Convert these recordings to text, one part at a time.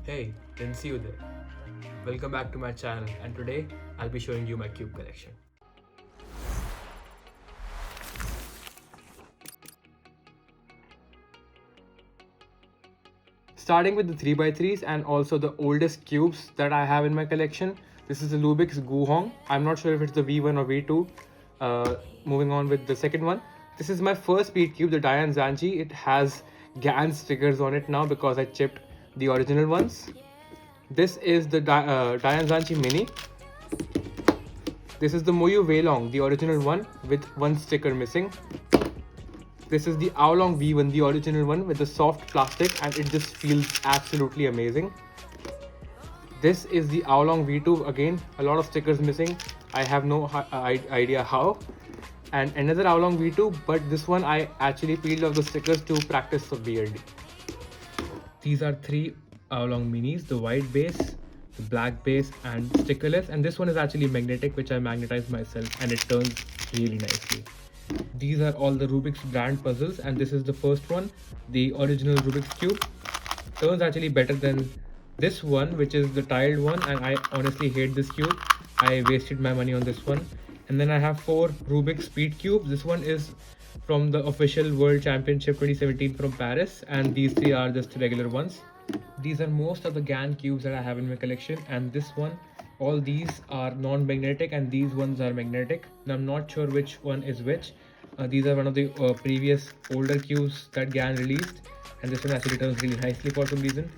Hey, didn't see you there. Welcome back to my channel, and today I'll be showing you my cube collection. Starting with the 3x3s and also the oldest cubes that I have in my collection. This is the Rubik's Guhong. I'm not sure if it's the V1 or V2. Moving on with the second one. This is my first speed cube, the Diane Zanchi. It has GAN stickers on it now because I chipped the original ones. This is the Diane Zanchi Mini. This is the Moyu Weilong, the original one with one sticker missing. This is the Aolong V1, the original one with the soft plastic, and it just feels absolutely amazing. This is the Aolong V2, again a lot of stickers missing. I have no idea how. And another Aolong V2, but this one I actually peeled off the stickers to practice for BLD. These are three Aolong minis, the white base, the black base and stickerless, and this one is actually magnetic, which I magnetized myself, and it turns really nicely. These are all the Rubik's brand puzzles, and this is the first one, the original Rubik's Cube. Turns actually better than this one, which is the tiled one, and I honestly hate this cube. I wasted my money on this one. And then I have 4 Rubik's Speed Cubes. This one is from the official World Championship 2017 from Paris, and these 3 are just regular ones. These are most of the GAN cubes that I have in my collection, and this one, all these are non-magnetic and these ones are magnetic. Now I'm not sure which one is which. These are one of the previous older cubes that GAN released, and this one actually turns really nicely for some reason.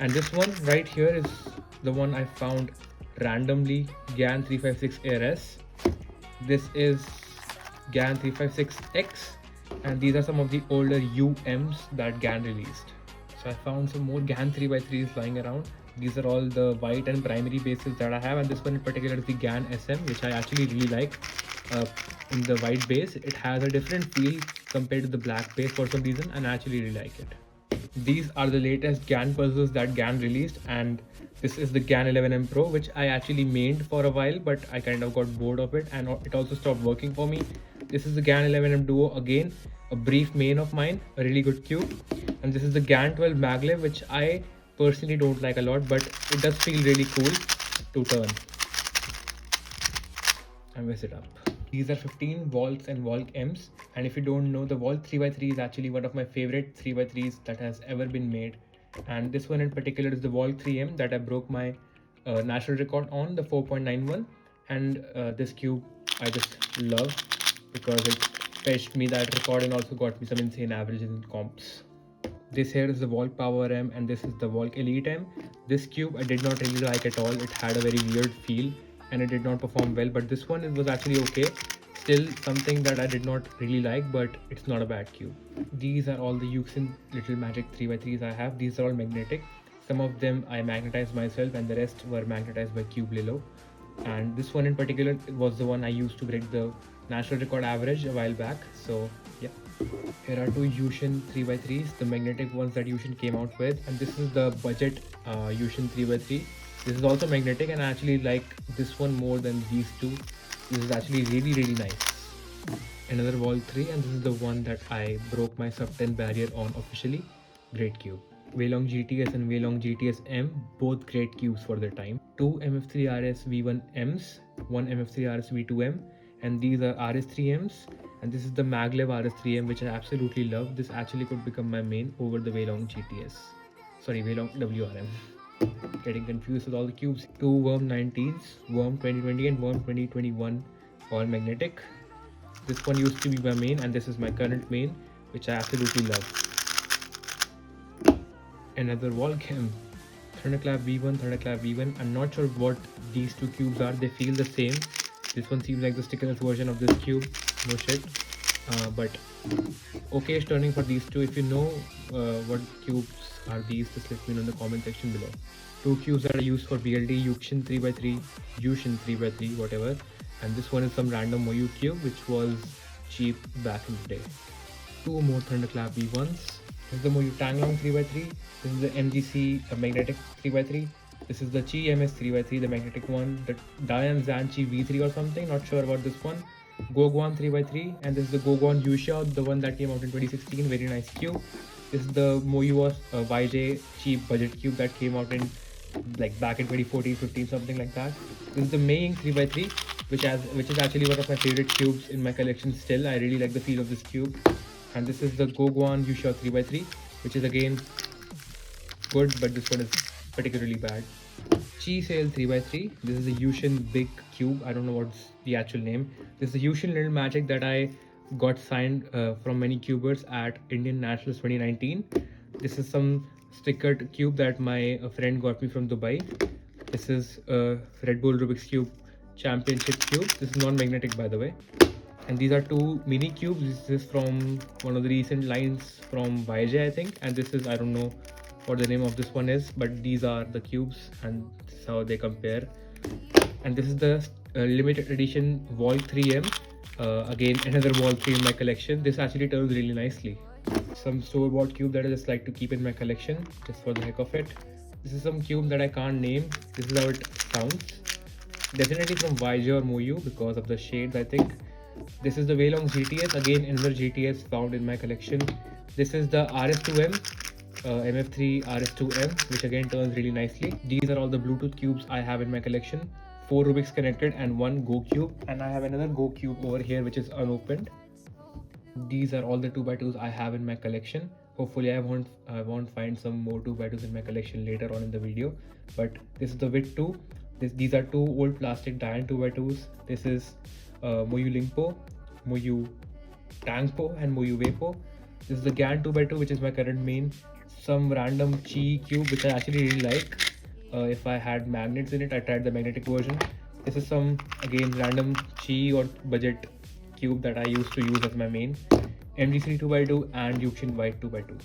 And this one right here is the one I found randomly, GAN 356 ARS. This is GAN 356X, and these are some of the older UMs that GAN released. So I found some more GAN 3x3s lying around. These are all the white and primary bases that I have, and this one in particular is the GAN SM, which I actually really like. In the white base, it has a different feel compared to the black base for some reason, and I actually really like it. These are the latest GAN puzzles that GAN released, and this is the GAN 11M Pro, which I actually mained for a while, but I kind of got bored of it, and it also stopped working for me. This is the GAN 11M Duo, again a brief main of mine, a really good cube. And this is the GAN 12 Maglev, which I personally don't like a lot, but it does feel really cool to turn and mess it up. These are 15 Volts and Volk M's, and if you don't know, the Volt 3x3 is actually one of my favorite 3x3s that has ever been made. And this one in particular is the Volk 3M that I broke my national record on, the 4.91. And this cube I just love because it fetched me that record and also got me some insane averages in comps. This here is the Volk Power M, and this is the Volk Elite M. This cube I did not really like at all. It had a very weird feel and it did not perform well, but this one, it was actually okay. Still something that I did not really like, but it's not a bad cube. These are all the Yuxin Little Magic 3x3s I have. These are all magnetic. Some of them I magnetized myself and the rest were magnetized by Cube Lilo. And this one in particular was the one I used to break the national record average a while back. So yeah. Here are 2 Yushin 3x3s, the magnetic ones that Yushin came out with, and this is the budget Yushin 3x3. This is also magnetic, and I actually like this one more than these two. This is actually really nice. Another Volt 3, and this is the one that I broke my sub 10 barrier on officially. Great cube. Weilong GTS and Weilong GTS M, both great cubes for their time. 2 MF3RS V1 Ms, 1 MF3RS V2M, and these are RS3Ms. And this is the Maglev RS3M, which I absolutely love. This actually could become my main over the Weilong GTS. Sorry, Weilong WRM. Getting confused with all the cubes. 2 Worm 19s, Worm 2020 and Worm 2021, all magnetic. This one used to be my main, and this is my current main, which I absolutely love. Another Volcam, Thunderclap V1, Thunderclap V1. I'm not sure what these two cubes are. They feel the same. This one seems like the stickerless version of this cube. No shit. But okay, turning for these two. If you know what cubes are these, just let me know in the comment section below. 2 cubes that are used for BLD, Yushin 3x3, Yushin 3x3, whatever. And this one is some random Moyu cube, which was cheap back in the day. 2 more Thunderclap V1s. This is the Moyu Tanglong 3x3. This is the MGC magnetic 3x3. This is the Chi MS 3x3, the magnetic one. The Diane Zanchi V3 or something, not sure about this one. Goguan 3x3, and this is the Goguan Yuxiao, the one that came out in 2016, very nice cube. This is the Moyu YJ cheap budget cube that came out in like back in 2014, 15, something like that. This is the Megaminx 3x3, which is actually one of my favorite cubes in my collection still. I really like the feel of this cube. And this is the Goguan Yusha 3x3, which is again good, but this one is particularly bad. Chi Sail 3x3. This is a Yushin big cube. I don't know what's the actual name. This is a Yushin little magic that I got signed from many cubers at Indian Nationals 2019. This is some stickered cube that my friend got me from Dubai. This is a Red Bull Rubik's Cube Championship cube. This is non-magnetic, by the way. And these are two mini cubes. This is from one of the recent lines from YJ, I think. And this is, I don't know what the name of this one is, but these are the cubes and this is how they compare. And this is the limited edition Vol 3M. Again, another Vol 3 in my collection. This actually turns really nicely. Some store-bought cube that I just like to keep in my collection, just for the heck of it. This is some cube that I can't name. This is how it sounds. Definitely from YJ or Moyu because of the shades, I think. This is the Aolong GTS, again another GTS found in my collection. This is the RS2M, MF3 RS2M, which again turns really nicely. These are all the Bluetooth cubes I have in my collection. 4 Rubik's connected and 1 Go cube. And I have another Go cube over here which is unopened. These are all the 2x2s I have in my collection. Hopefully I won't find some more 2x2s in my collection later on in the video. But this is the WIT2. These are two old plastic Dian 2x2s. This is Moyu Lingpo, Moyu Tangpo and Moyu Weipo. This is the GAN 2x2 which is my current main. Some random Chi cube which I actually really like. If I had magnets in it, I tried the magnetic version. This is some again random Chi or budget cube that I used to use as my main. MG3 2x2 and Yushin White 2x2.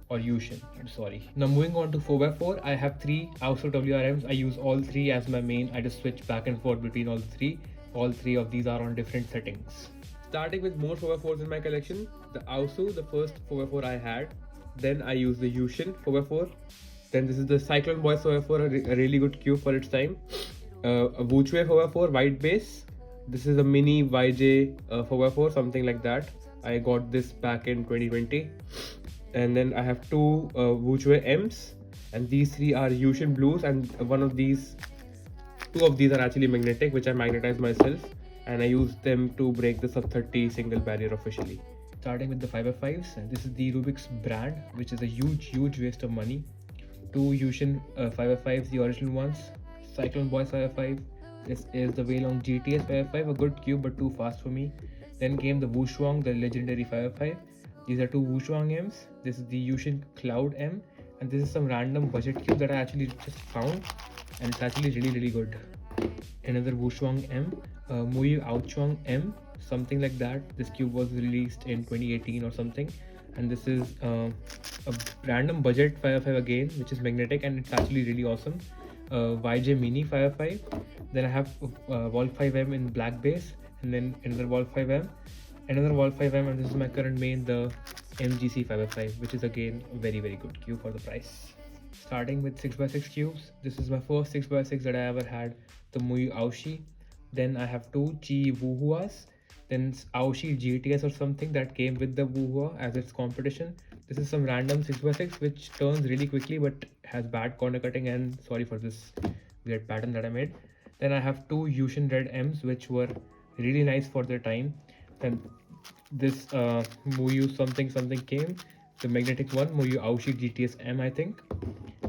Or Yushin, I'm sorry. Now moving on to 4x4, I have 3 Aosu WRMs. I use all 3 as my main. I just switch back and forth between all 3. All 3 of these are on different settings. Starting with more 4x4s in my collection, the Aosu, the first 4x4 I had. Then I use the Yushin 4x4. Then this is the Cyclone Boys 4x4, a really good cube for its time. A Wuchue 4x4 white base. This is a mini YJ 4x4, something like that. I got this back in 2020. And then I have 2 Wuchue M's. And these 3 are Yushin Blues, and two of these are actually magnetic, which I magnetize myself. And I use them to break the sub 30 single barrier officially. Starting with the 5x5s, this is the Rubik's brand, which is a huge waste of money. 2 Yushin 5x5s, the original ones. Cyclone Boys 5x5. This is the Aolong GTS 5x5, a good cube but too fast for me. Then came the Wushuang, the legendary 5x5. These are 2 Wushuang M's. This is the Yushin Cloud M. And this is some random budget cube that I actually just found. And it's actually really good. Another Wushuang M. Moyu Aochuang M. Something like that. This cube was released in 2018 or something. And this is a random budget 5x5 again, which is magnetic, and it's actually really awesome. YJ Mini 5x5. Then I have Vol 5M in black base, and then another Vol 5M, another Vol 5M, and this is my current main, the MGC 5x5, which is again a very good cube for the price. Starting with 6x6 cubes, this is my first 6x6 that I ever had, the Moyu Aoshi. Then I have 2 Chi Wuhuas. Then Aoshi GTS or something that came with the Wuhua as its competition. This is some random 6x6 which turns really quickly but has bad corner cutting, and sorry for this weird pattern that I made. Then I have 2 Yushin Red M's which were really nice for their time. Then this Moyu something came, the magnetic one, Moyu Aoshi GTS M, I think.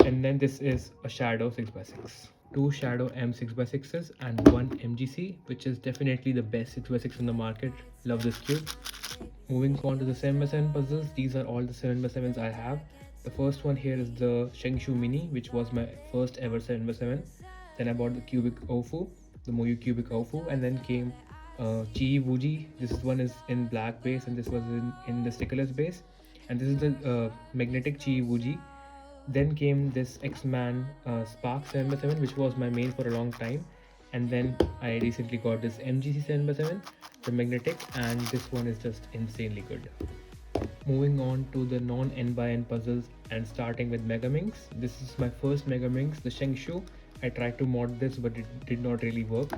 And then this is a Shadow 6x6. 2 Shadow M 6x6s and 1 MGC, which is definitely the best 6x6 in the market. Love this cube. Moving on to the 7x7 puzzles, these are all the 7x7s I have. The first one here is the Shengshu Mini, which was my first ever 7x7. Then I bought the Cubic Ofu, the Moyu Cubic Ofu, and then came Chi Wuji. This one is in black base and this was in the stickerless base. And this is the magnetic Chi Wuji. Then came this X-Man Spark 7x7, which was my main for a long time. And then I recently got this MGC 7x7, the magnetic, and this one is just insanely good. Moving on to the non-N by N puzzles and starting with Megaminx. This is my first Megaminx, the Shengshu. I tried to mod this but it did not really work.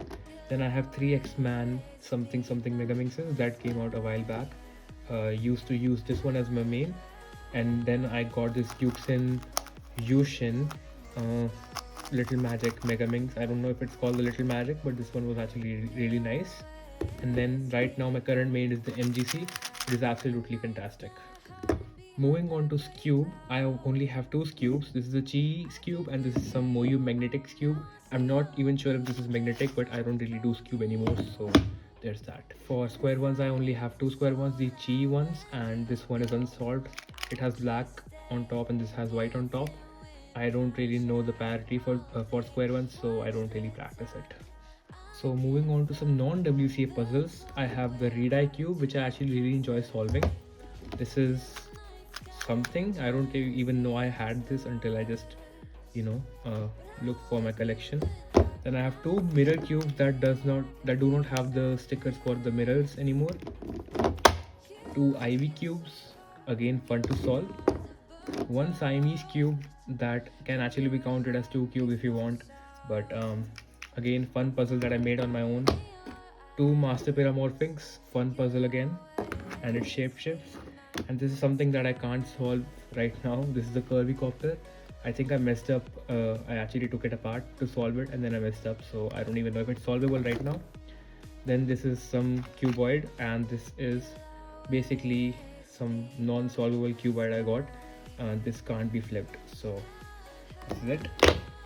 Then I have 3 X-Man something Megaminxes that came out a while back. Used to use this one as my main. And then I got this Yuxin Yushin Little Magic Megaminx. I don't know if it's called the Little Magic, but this one was actually really nice. And then right now my current main is the MGC. It is absolutely fantastic. Moving on to Cube, I only have two Cubes. This is a Chi Cube and this is some Moyu Magnetic Cube. I'm not even sure if this is magnetic, but I don't really do Cube anymore, so there's that. For square ones, I only have two square ones, the Chi ones, and this one is unsolved. It has black on top and this has white on top. I don't really know the parity for square ones, so I don't really practice it. So moving on to some non-WCA puzzles, I have the Read-Eye Cube, which I actually really enjoy solving. This is something I don't even know I had this until I just look for my collection. Then I have two mirror cubes that do not have the stickers for the mirrors anymore. Two Ivy cubes, again fun to solve. One Siamese cube that can actually be counted as two cubes if you want, but again fun puzzle that I made on my own. Two Master Pyramorphinx, fun puzzle again, and it shapeshifts. And this is something that I can't solve right now. This is the Curvy Copter. I think I messed up. I actually took it apart to solve it and then I messed up, so I don't even know if it's solvable right now. Then this is some Cuboid, and this is basically some non-solvable Cuboid I got. This can't be flipped, so this is it.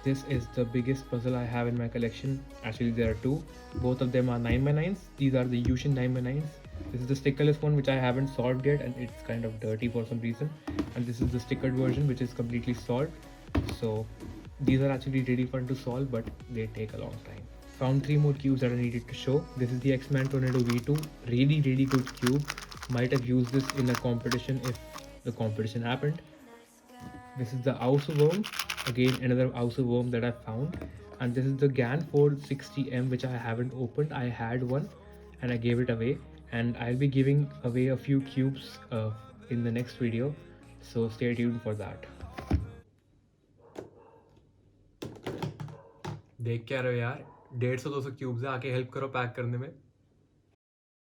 This is the biggest puzzle I have in my collection. Actually there are two. Both of them are 9x9s. These are the Yushin 9x9s. This is the stickerless one, which I haven't solved yet, and it's kind of dirty for some reason. And this is the stickered version, which is completely solved. So these are actually really fun to solve, but they take a long time. Found three more cubes that I needed to show. This is the X-Man Tornado V2. Really good cube. Might have used this in a competition if the competition happened. This is the Ausu worm. Again, another Ausu worm that I found. And this is the GAN 460M, which I haven't opened. I had one and I gave it away. And I'll be giving away a few cubes in the next video, so stay tuned for that. देख क्या रहे हो यार, 150-200 cubes है, आके help करो pack करने में.